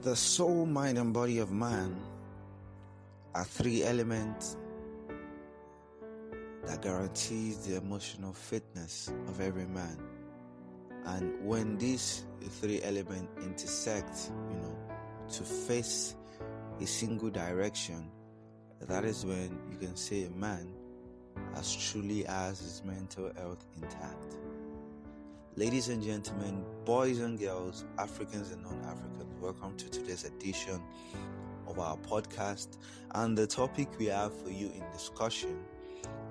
The soul, mind, and body of man are three elements that guarantees the emotional fitness of every man. And when these three elements intersect, to face a single direction, that is when you can say a man as truly has his mental health intact. Ladies and gentlemen, boys and girls, Africans and non-Africans, welcome to today's edition of our podcast. And the topic we have for you in discussion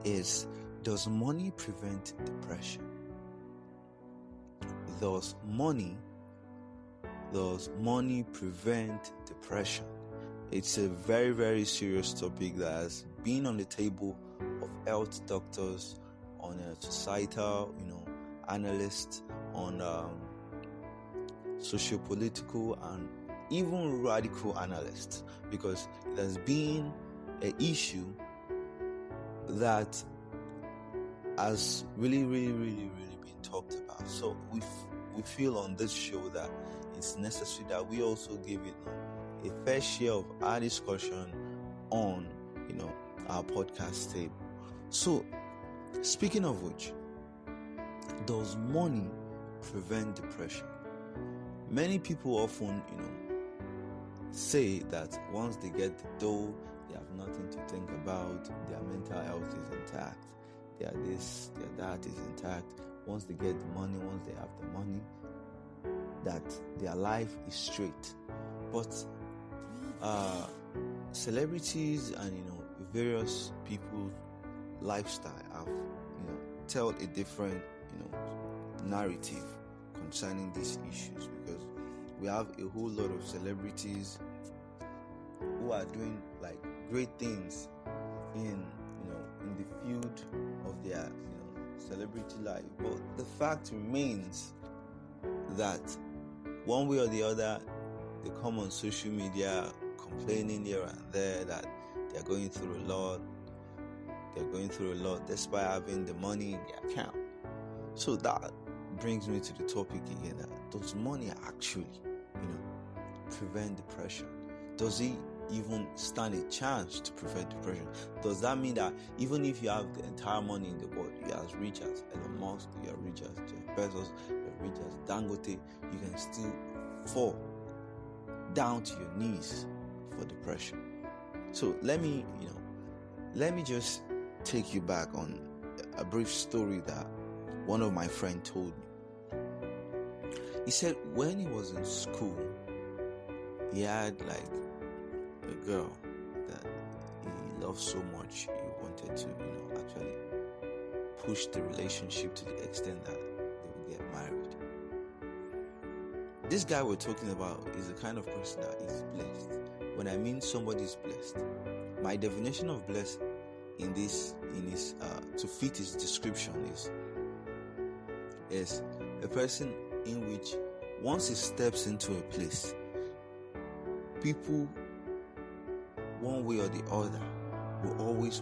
is, does money prevent depression? Does money prevent depression? It's a very, very serious topic that has been on the table of health doctors, on a societal, analysts, on socio-political and even radical analysts, because it has been an issue that has really been talked about. So we feel on this show that it's necessary that we also give it a fair share of our discussion on our podcast table. So speaking of which, does money prevent depression? Many people often say that once they get the dough, they have nothing to think about, their mental health is intact, their this, their that is intact. Once they get the money, once they have the money, that their life is straight. But celebrities and various people's lifestyle have tell a different narrative concerning these issues, because we have a whole lot of celebrities who are doing great things in the field of their celebrity life, but the fact remains that one way or the other they come on social media complaining here and there that they're going through a lot despite having the money in their account. So that brings me to the topic again, that does money actually prevent depression? Does it even stand a chance to prevent depression? Does that mean that even if you have the entire money in the world, you're as rich as Elon Musk, you're rich as Jeff Bezos, you're rich as Dangote, you can still fall down to your knees for depression? So let me just take you back on a brief story that one of my friends told me. He said when he was in school, he had a girl that he loved so much, he wanted to actually push the relationship to the extent that they would get married. This guy we're talking about is the kind of person that is blessed. When I mean somebody is blessed, my definition of blessed in his to fit his description is a person in which once he steps into a place, people one way or the other will always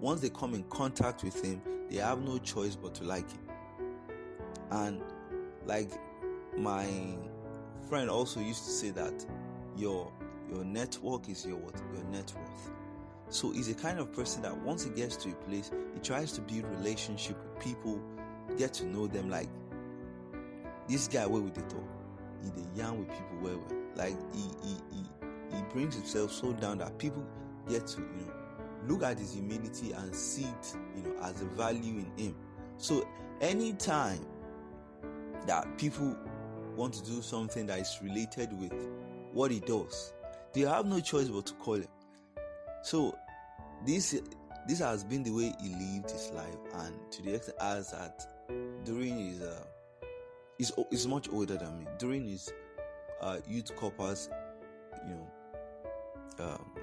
once they come in contact with him, they have no choice but to like him. And my friend also used to say that your network is your net worth. So he's a kind of person that once he gets to a place, he tries to build relationship with people, get to know them. Like this guy where we did talk, he dey yarn with people where he brings himself so down that people get to look at his humility and see it as a value in him. So anytime that people want to do something that is related with what he does, they have no choice but to call him. So this has been the way he lived his life, and to the extent as that during his he's much older than me. During his youth corpus,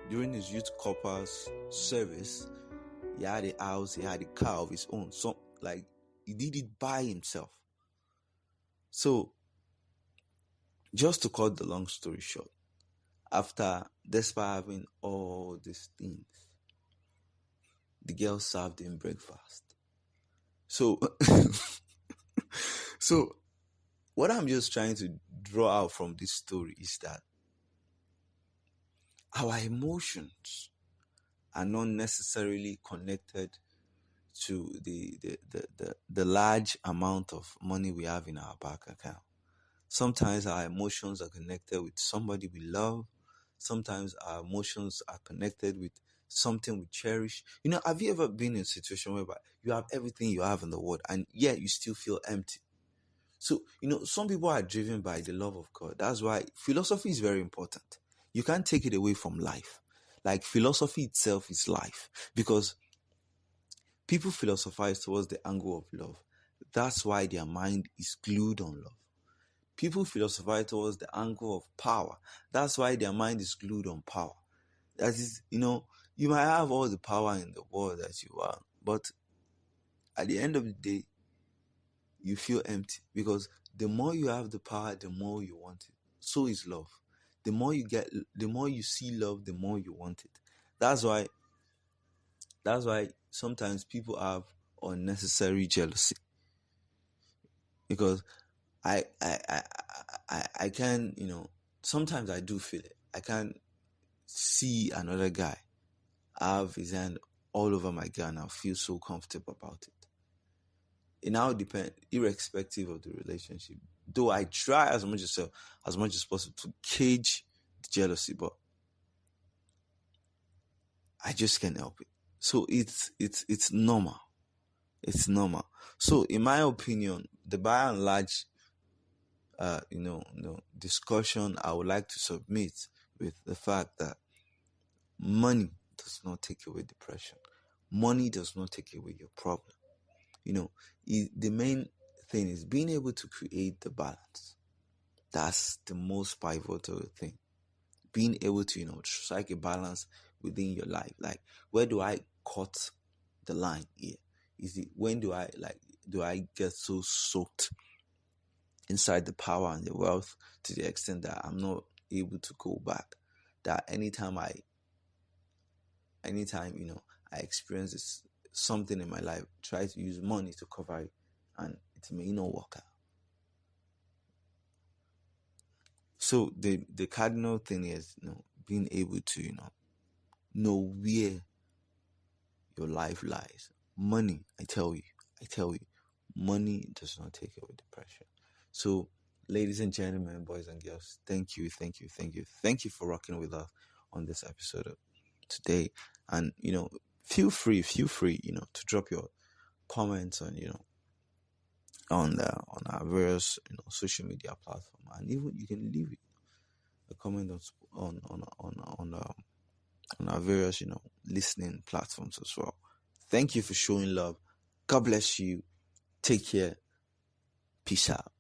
during his youth corpus service, he had a house, he had a car of his own. So he did it by himself. So just to cut the long story short, despite having all these things, the girl served him breakfast. So what I'm just trying to draw out from this story is that our emotions are not necessarily connected to the large amount of money we have in our bank account. Sometimes our emotions are connected with somebody we love. Sometimes our emotions are connected with something we cherish. Have you ever been in a situation where you have everything you have in the world and yet you still feel empty? So, some people are driven by the love of God. That's why philosophy is very important. You can't take it away from life. Like, philosophy itself is life, because people philosophize towards the angle of love. That's why their mind is glued on love. People philosophize towards the angle of power. That's why their mind is glued on power. That is, you might have all the power in the world that you want, but at the end of the day, you feel empty, because the more you have the power, the more you want it. So is love. The more you see love, the more you want it. That's why sometimes people have unnecessary jealousy, because I can, sometimes I do feel it. I can see another guy have his hand all over my girl and I feel so comfortable about it. It now depends, irrespective of the relationship. Though I try as much as possible to cage the jealousy, but I just can't help it. So it's normal. It's normal. So in my opinion, the by and large discussion I would like to submit with the fact that money does not take away depression. Money does not take away your problem. The main thing is being able to create the balance. That's the most pivotal thing. Being able to, strike a balance within your life. Like, where do I cut the line here? Is it, when do I get so soaked inside the power and the wealth to the extent that I'm not able to go back? That anytime I experience this, something in my life, try to use money to cover it, and it may not work out. So the cardinal thing is, being able to, know where your life lies. Money, I tell you, money does not take away depression. So, ladies and gentlemen, boys and girls, thank you for rocking with us on this episode of today. And feel free, to drop your comments on our various social media platform, and even you can leave a comment on our various listening platforms as well. Thank you for showing love. God bless you. Take care. Peace out.